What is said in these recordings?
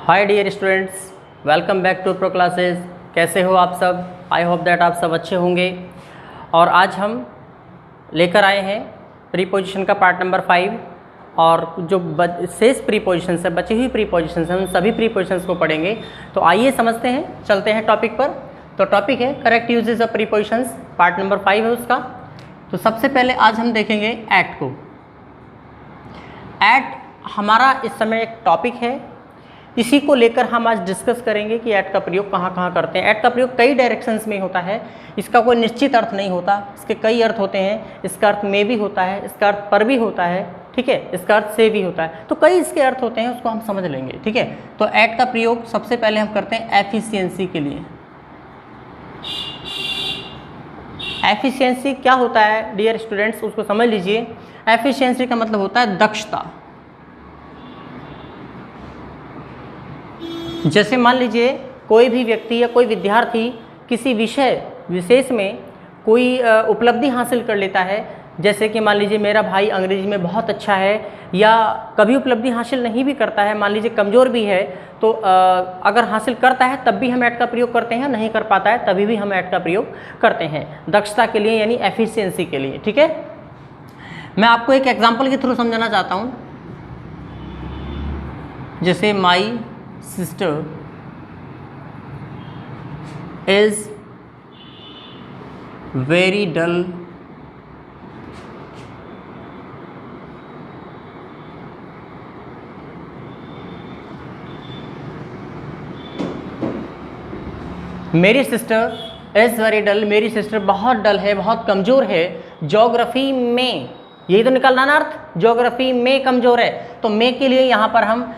Hi dear students, welcome back to pro classes. कैसे हो आप सब? आई होप दैट आप सब अच्छे होंगे। और आज हम लेकर आए हैं प्रीपोजिशन का पार्ट नंबर 5 और जो शेष प्रीपोजिशन है, बची हुई प्रीपोजिशन है, उन सभी प्रीपोजिशंस को पढ़ेंगे। तो आइए समझते हैं, चलते हैं टॉपिक पर। तो टॉपिक है correct uses of prepositions, part number 5 है उसका। तो सबसे पहले आज हम देखेंगे एट को। एट हमारा इस समय एक टॉपिक है, इसी को लेकर हम आज डिस्कस करेंगे कि ऐट का प्रयोग कहाँ कहाँ करते हैं। ऐट का प्रयोग कई डायरेक्शंस में होता है, इसका कोई निश्चित अर्थ नहीं होता, इसके कई अर्थ होते हैं। इसका अर्थ में भी होता है, इसका अर्थ पर भी होता है, ठीक है, इसका अर्थ से भी होता है। तो कई इसके अर्थ होते हैं, उसको हम समझ लेंगे, ठीक है। तो ऐट का प्रयोग सबसे पहले हम करते हैं एफिशिएंसी के लिए। एफिशिएंसी क्या होता है डियर स्टूडेंट्स, उसको समझ लीजिए। एफिशिएंसी का मतलब होता है दक्षता। जैसे मान लीजिए कोई भी व्यक्ति या कोई विद्यार्थी किसी विषय विशेष में कोई उपलब्धि हासिल कर लेता है। जैसे कि मान लीजिए मेरा भाई अंग्रेजी में बहुत अच्छा है, या कभी उपलब्धि हासिल नहीं भी करता है, मान लीजिए कमज़ोर भी है, तो अगर हासिल करता है तब भी हम ऐट का प्रयोग करते हैं, नहीं कर पाता है तभी भी हम ऐट का प्रयोग करते हैं दक्षता के लिए, यानी एफिशिएंसी के लिए, ठीक है। मैं आपको एक एग्जाम्पल के थ्रू समझाना चाहता हूँ। जैसे माई sister is very dull मेरी सिस्टर इज़ वेरी डल, मेरी सिस्टर बहुत डल है, बहुत कमज़ोर है ज्योग्राफी में। यही तो निकालना ना अर्थ, ज्योग्राफी में कमज़ोर है। तो में के लिए यहाँ पर हम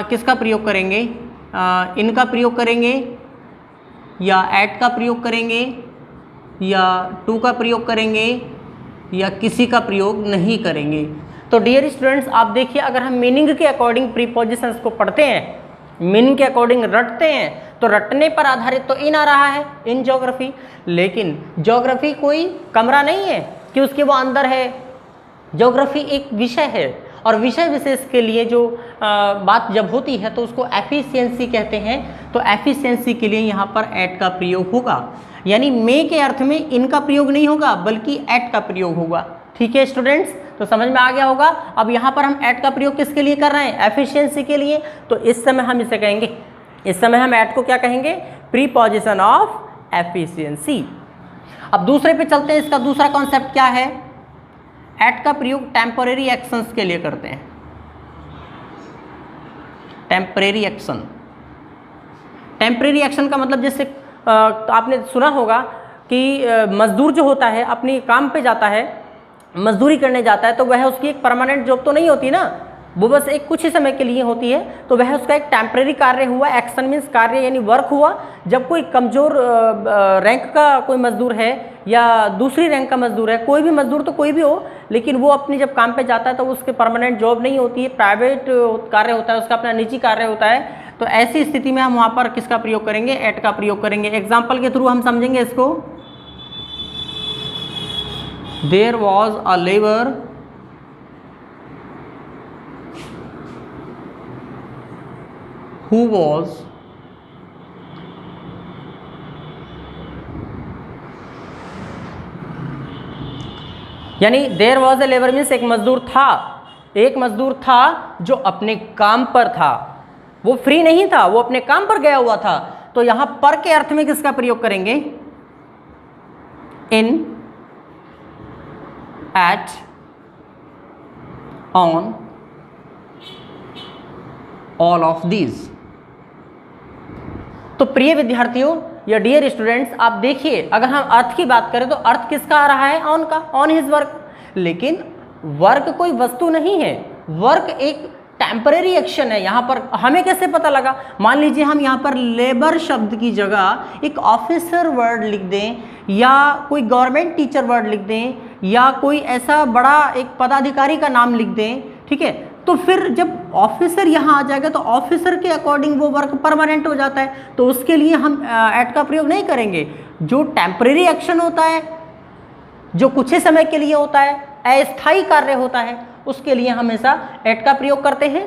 किसका प्रयोग करेंगे? इनका प्रयोग करेंगे, या एट का प्रयोग करेंगे, या टू का प्रयोग करेंगे, या किसी का प्रयोग नहीं करेंगे। तो डियर स्टूडेंट्स आप देखिए, अगर हम मीनिंग के अकॉर्डिंग प्रीपोजिशंस को पढ़ते हैं, मीनिंग के अकॉर्डिंग रटते हैं, तो रटने पर आधारित तो इन आ रहा है, इन ज्योग्राफी। लेकिन ज्योग्राफी कोई कमरा नहीं है कि उसके वो अंदर है। ज्योग्राफी एक विषय है, और विषय विशेष के लिए जो बात जब होती है तो उसको एफिशिएंसी कहते हैं। तो एफिशिएंसी के लिए यहाँ पर एट का प्रयोग होगा, यानी में के अर्थ में इनका प्रयोग नहीं होगा बल्कि एट का प्रयोग होगा, ठीक है स्टूडेंट्स। तो समझ में आ गया होगा। अब यहाँ पर हम एट का प्रयोग किसके लिए कर रहे हैं? एफिशिएंसी के लिए। तो इस समय हम इसे कहेंगे, इस समय हम एट को क्या कहेंगे? Preposition of efficiency. अब दूसरे पे चलते हैं। इसका दूसरा कॉन्सेप्ट क्या है? एट का प्रयोग टेम्परेरी एक्शंस के लिए करते हैं। टेम्परेरी एक्शन, टेम्परेरी एक्शन का मतलब जैसे आपने सुना होगा कि मजदूर जो होता है अपनी काम पे जाता है, मजदूरी करने जाता है, तो वह उसकी एक परमानेंट जॉब तो नहीं होती ना, वो बस एक कुछ ही समय के लिए होती है। तो वह उसका एक टेम्परेरी कार्य हुआ। एक्शन मीन्स कार्य यानी वर्क हुआ। जब कोई कमज़ोर रैंक का कोई मजदूर है या दूसरी रैंक का मजदूर है, कोई भी मजदूर तो कोई भी हो, लेकिन वो अपनी जब काम पे जाता है तो उसके परमानेंट जॉब नहीं होती है, प्राइवेट कार्य होता है, उसका अपना निजी कार्य होता है। तो ऐसी स्थिति में हम वहाँ पर किसका प्रयोग करेंगे? एट का प्रयोग करेंगे। एग्जाम्पल के थ्रू हम समझेंगे इसको। There was a labour who was यानी there was a labour means एक मजदूर था, एक मजदूर था जो अपने काम पर था, वो फ्री नहीं था, वो अपने काम पर गया हुआ था। तो यहां पर के अर्थ में किसका प्रयोग करेंगे? In, at, on, all of these. तो प्रिय विद्यार्थियों या डियर स्टूडेंट्स आप देखिए, अगर हम अर्थ की बात करें तो अर्थ किसका आ रहा है? ऑन का, ऑन हिज वर्क। लेकिन वर्क कोई वस्तु नहीं है, वर्क एक टेम्परेरी एक्शन है। यहाँ पर हमें कैसे पता लगा? मान लीजिए हम यहाँ पर लेबर शब्द की जगह एक ऑफिसर वर्ड लिख दें, या कोई गवर्नमेंट टीचर वर्ड लिख दें, या कोई ऐसा बड़ा एक पदाधिकारी का नाम लिख दें, ठीक है। तो फिर जब ऑफिसर यहाँ आ जाएगा तो ऑफिसर के अकॉर्डिंग वो वर्क परमानेंट हो जाता है। तो उसके लिए हम एट का प्रयोग नहीं करेंगे। जो टेम्परेरी एक्शन होता है, जो कुछ ही समय के लिए होता है, अस्थायी कार्य होता है, उसके लिए हमेशा एट का प्रयोग करते हैं।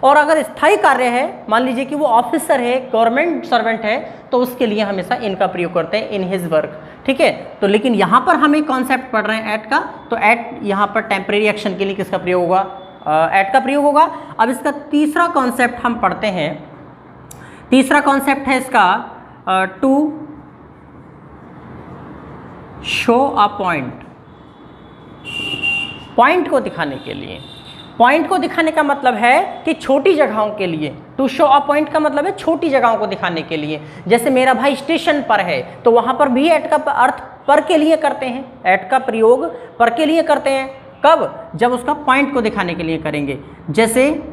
और अगर स्थायी कार्य है, मान लीजिए कि वो ऑफिसर है, गवर्नमेंट सर्वेंट है, तो उसके लिए हमेशा इन का प्रयोग करते हैं, इन हिज वर्क। ठीक है, तो लेकिन यहाँ पर हम एक कॉन्सेप्ट पढ़ रहे हैं एट का, तो एट यहाँ पर टेम्परेरी एक्शन के लिए किसका प्रयोग होगा, एट का प्रयोग होगा। अब इसका तीसरा कॉन्सेप्ट हम पढ़ते हैं। तीसरा कॉन्सेप्ट है इसका to show a point, point को दिखाने के लिए। पॉइंट को दिखाने का मतलब है कि छोटी जगहों के लिए, टू शो अ पॉइंट का मतलब है छोटी जगहों को दिखाने के लिए। जैसे मेरा भाई स्टेशन पर है, तो वहां पर भी एट का अर्थ पर के लिए करते हैं, एट का प्रयोग पर के लिए करते हैं। कब? जब उसका पॉइंट को दिखाने के लिए करेंगे। जैसे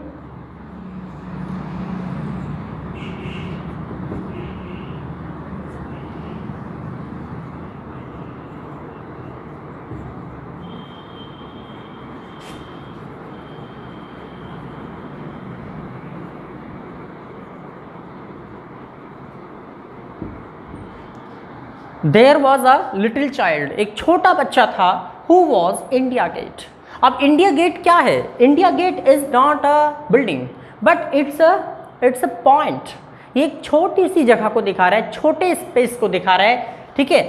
there was a little child, एक छोटा बच्चा था, हु वॉज इंडिया गेट। अब इंडिया गेट क्या है? India gate is not a building but it's a point. ये एक छोटी सी जगह को दिखा रहा है, छोटे स्पेस को दिखा रहा है। ठीक है,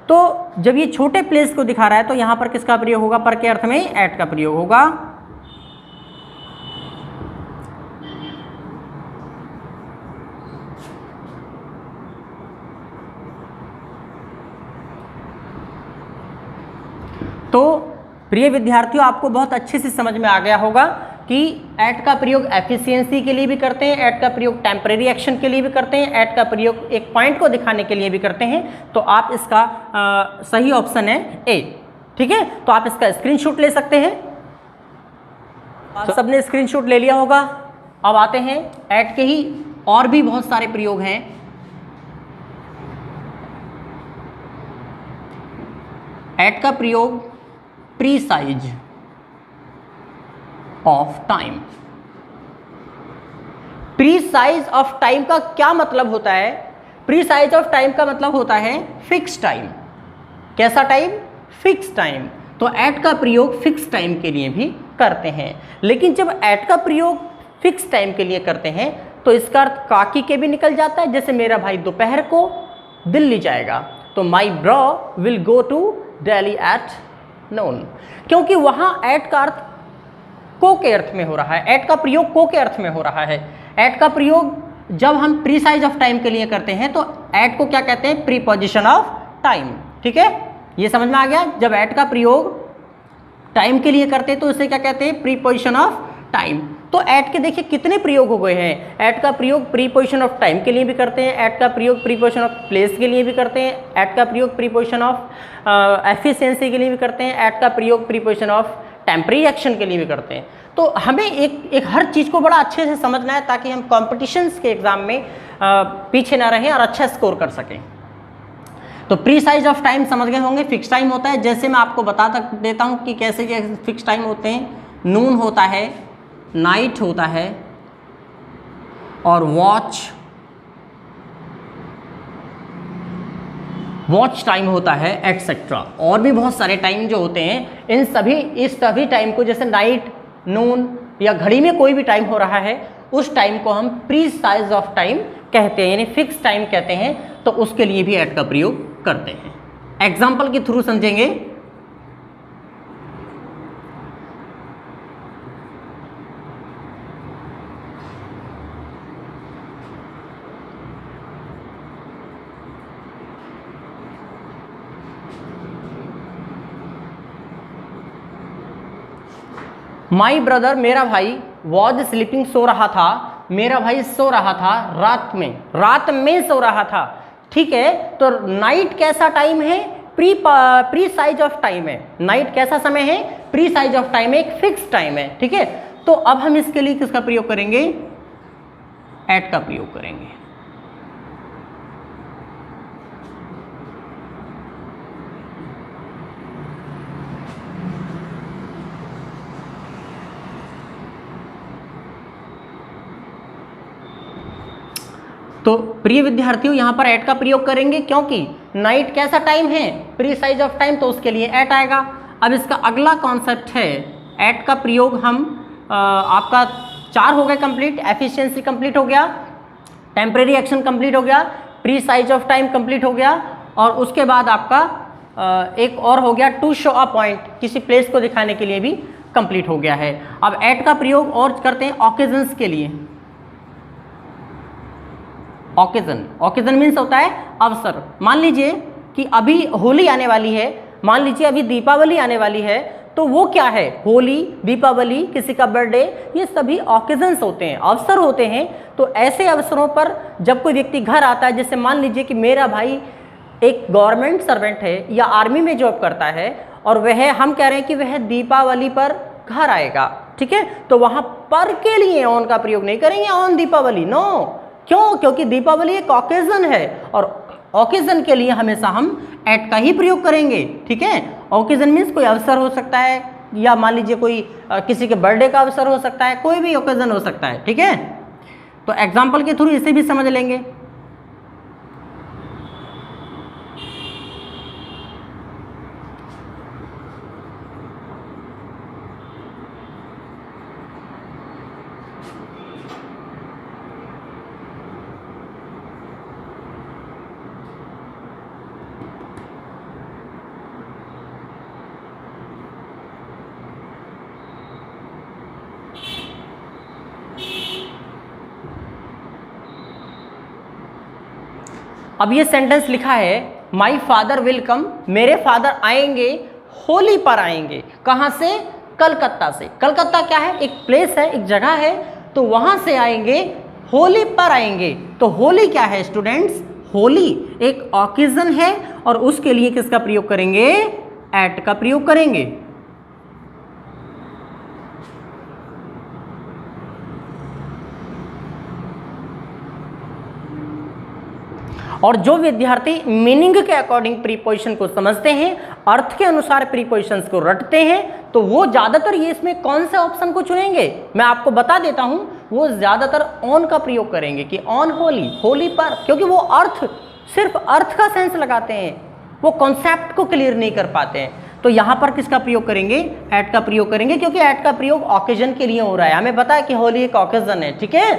तो जब ये छोटे प्लेस को दिखा रहा है तो यहाँ पर किसका प्रयोग होगा? पर के अर्थ में एट का प्रयोग होगा। तो प्रिय विद्यार्थियों, आपको बहुत अच्छे से समझ में आ गया होगा कि एट का प्रयोग एफिशिएंसी के लिए भी करते हैं, एट का प्रयोग टेम्परेरी एक्शन के लिए भी करते हैं, एट का प्रयोग एक पॉइंट को दिखाने के लिए भी करते हैं। तो आप इसका सही ऑप्शन है ए। ठीक है, तो आप इसका स्क्रीनशॉट ले सकते हैं। तो सबने स्क्रीनशॉट ले लिया होगा। अब आते हैं एट के ही और भी बहुत सारे प्रयोग हैं। एट का प्रयोग precise of time. Precise of time का क्या मतलब होता है? प्रीसाइज ऑफ टाइम का मतलब होता है फिक्स टाइम। कैसा टाइम? Fix time. तो एट का प्रयोग फिक्स टाइम के लिए भी करते हैं। लेकिन जब एट का प्रयोग फिक्स टाइम के लिए करते हैं तो इसका अर्थ काकी के भी निकल जाता है। जैसे मेरा भाई दोपहर को दिल्ली जाएगा, तो my bro will go to Delhi at noon, क्योंकि वहां एट का अर्थ को के अर्थ में हो रहा है, एट का प्रयोग को के अर्थ में हो रहा है। एट का प्रयोग जब हम प्रीसाइज ऑफ टाइम के लिए करते हैं तो एट को क्या कहते हैं? Preposition of time. ठीक है, ये समझ में आ गया। जब एट का प्रयोग टाइम के लिए करते हैं तो इसे क्या कहते हैं? Preposition of time. तो एट के देखिए कितने प्रयोग हो गए हैं। एट का प्रयोग प्रीपोजिशन ऑफ टाइम के लिए भी करते हैं, एट का प्रयोग प्रीपोजिशन ऑफ प्लेस के लिए भी करते हैं, एट का प्रयोग प्रीपोजिशन ऑफ एफिशिएंसी के लिए भी करते हैं, एट का प्रयोग प्रीपोजिशन ऑफ टेम्परेरी एक्शन के लिए भी करते हैं। तो हमें एक हर चीज़ को बड़ा अच्छे से समझना है ताकि हम कॉम्पिटिशन्स के एग्जाम में पीछे ना रहें और अच्छा स्कोर कर सकें। तो प्रीसाइज ऑफ टाइम समझ गए होंगे, फिक्स टाइम होता है। जैसे मैं आपको बता देता हूँ कि कैसे कैसे फिक्स टाइम होते हैं। नून होता है, नाइट होता है, और वॉच टाइम होता है, एटसेट्रा। और भी बहुत सारे टाइम जो होते हैं, इस सभी टाइम को, जैसे नाइट, नून या घड़ी में कोई भी टाइम हो रहा है, उस टाइम को हम प्रीसाइज ऑफ टाइम कहते हैं, यानी फिक्स टाइम कहते हैं। तो उसके लिए भी एट का प्रयोग करते हैं। एग्जाम्पल के थ्रू समझेंगे। माई ब्रदर, मेरा भाई, वॉज स्लीपिंग, सो रहा था। मेरा भाई सो रहा था रात में सो रहा था। ठीक है, तो नाइट कैसा टाइम है? प्री साइज ऑफ टाइम है। नाइट कैसा समय है? प्री साइज ऑफ टाइम है, एक फिक्स टाइम है। ठीक है, तो अब हम इसके लिए किसका प्रयोग करेंगे? एट का प्रयोग करेंगे। तो प्रिय विद्यार्थियों, यहाँ पर एट का प्रयोग करेंगे क्योंकि नाइट कैसा टाइम है? प्री साइज ऑफ टाइम, तो उसके लिए एट आएगा। अब इसका अगला कॉन्सेप्ट है एट का प्रयोग हम आपका 4 हो गए कंप्लीट। एफिशिएंसी कंप्लीट हो गया, टेम्परेरी एक्शन कंप्लीट हो गया, pre size of time complete हो गया, और उसके बाद आपका एक और हो गया टू शो अ पॉइंट, किसी प्लेस को दिखाने के लिए भी कंप्लीट हो गया है। अब एट का प्रयोग और करते हैं ऑकेजन्स के लिए। ऑकेजन मीन्स होता है अवसर। मान लीजिए कि अभी होली आने वाली है, मान लीजिए अभी दीपावली आने वाली है, तो वो क्या है, होली, दीपावली, किसी का बर्थडे, ये सभी ऑकेजन्स होते हैं, अवसर होते हैं। तो ऐसे अवसरों पर जब कोई व्यक्ति घर आता है, जैसे मान लीजिए कि मेरा भाई एक गवर्नमेंट सर्वेंट है या आर्मी में जॉब करता है, और वह, हम कह रहे हैं कि वह दीपावली पर घर आएगा, ठीक है, तो वहां पर के लिए ऑन का प्रयोग नहीं करेंगे, ऑन दीपावली, नो। क्यों? क्योंकि दीपावली एक ऑकेजन है, और ऑकेजन के लिए हमेशा हम एट का ही प्रयोग करेंगे, ठीक है। ऑकेजन मीन्स कोई अवसर हो सकता है, या मान लीजिए कोई किसी के बर्थडे का अवसर हो सकता है, कोई भी ओकेजन हो सकता है, ठीक है। तो एग्जाम्पल के थ्रू इसे भी समझ लेंगे। अब ये सेंटेंस लिखा है, माई फादर विल कम, मेरे फादर आएंगे, होली पर आएंगे। कहाँ से? कलकत्ता से। कलकत्ता क्या है? एक प्लेस है, एक जगह है, तो वहाँ से आएंगे, होली पर आएंगे। तो होली क्या है स्टूडेंट्स? होली एक ऑकेजन है, और उसके लिए किसका प्रयोग करेंगे? एट का प्रयोग करेंगे। और जो विद्यार्थी मीनिंग के अकॉर्डिंग प्रीपोजिशन को समझते हैं, अर्थ के अनुसार प्रीपोजिशंस को रटते हैं, तो वो ज्यादातर ये इसमें कौन से ऑप्शन को चुनेंगे मैं आपको बता देता हूं, वो ज्यादातर ऑन का प्रयोग करेंगे कि ऑन होली, होली पर, क्योंकि वो अर्थ, सिर्फ अर्थ का सेंस लगाते हैं, वो कॉन्सेप्ट को क्लियर नहीं कर पाते हैं। तो यहां पर किसका प्रयोग करेंगे? एट का प्रयोग करेंगे, क्योंकि एट का प्रयोग ऑकेजन के लिए हो रहा है। हमें पता है कि होली एक ऑकेजन है, ठीक है,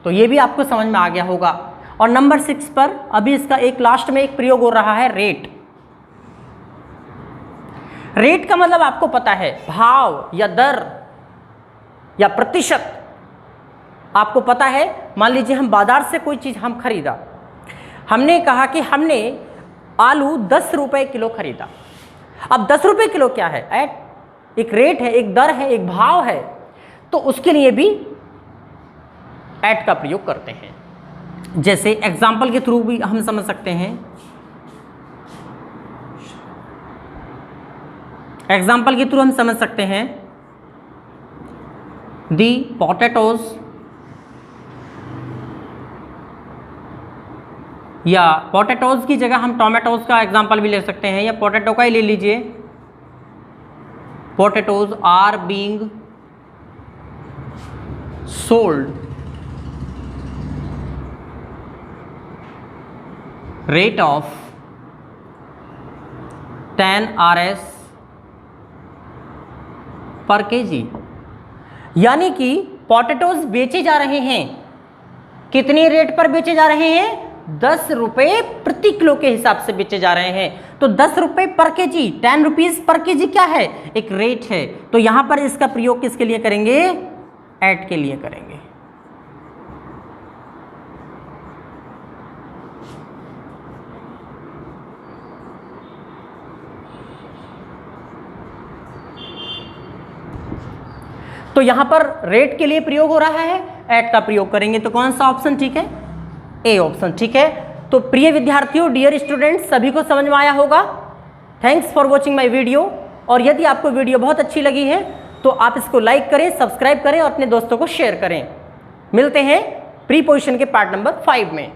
तो ये भी आपको समझ में आ गया होगा। और नंबर 6 पर अभी इसका एक लास्ट में एक प्रयोग हो रहा है, रेट। रेट का मतलब आपको पता है, भाव या दर या प्रतिशत, आपको पता है। मान लीजिए हम बाजार से कोई चीज हम खरीदा, हमने कहा कि हमने आलू 10 रुपए किलो खरीदा। अब 10 रुपए किलो क्या है? एट, एक रेट है, एक दर है, एक भाव है, तो उसके लिए भी एट का प्रयोग करते हैं। जैसे एग्जाम्पल के थ्रू भी हम समझ सकते हैं। एग्जाम्पल के थ्रू हम समझ सकते हैं, दी पोटैटोज, या पोटैटोज की जगह हम टोमेटोज का एग्जाम्पल भी ले सकते हैं, या पोटैटो का ही ले लीजिए। Potatoes are being sold, rate of 10 RS per KG. यानी कि पोटैटोज बेचे जा रहे हैं, कितने रेट पर बेचे जा रहे हैं? 10 रुपए प्रति किलो के हिसाब से बेचे जा रहे हैं। तो 10 रुपए पर केजी, 10 रुपीज पर केजी क्या है? एक रेट है। तो यहां पर इसका प्रयोग किसके लिए करेंगे? एट के लिए करेंगे। तो यहां पर रेट के लिए प्रयोग हो रहा है, एट का प्रयोग करेंगे। तो कौन सा ऑप्शन ठीक है? ए ऑप्शन ठीक है। तो प्रिय विद्यार्थियों, डियर स्टूडेंट्स, सभी को समझ में आया होगा। Thanks for watching my video. और यदि आपको वीडियो बहुत अच्छी लगी है तो आप इसको लाइक करें, सब्सक्राइब करें और अपने दोस्तों को शेयर करें। मिलते हैं प्रीपोजिशन के पार्ट नंबर 5 में।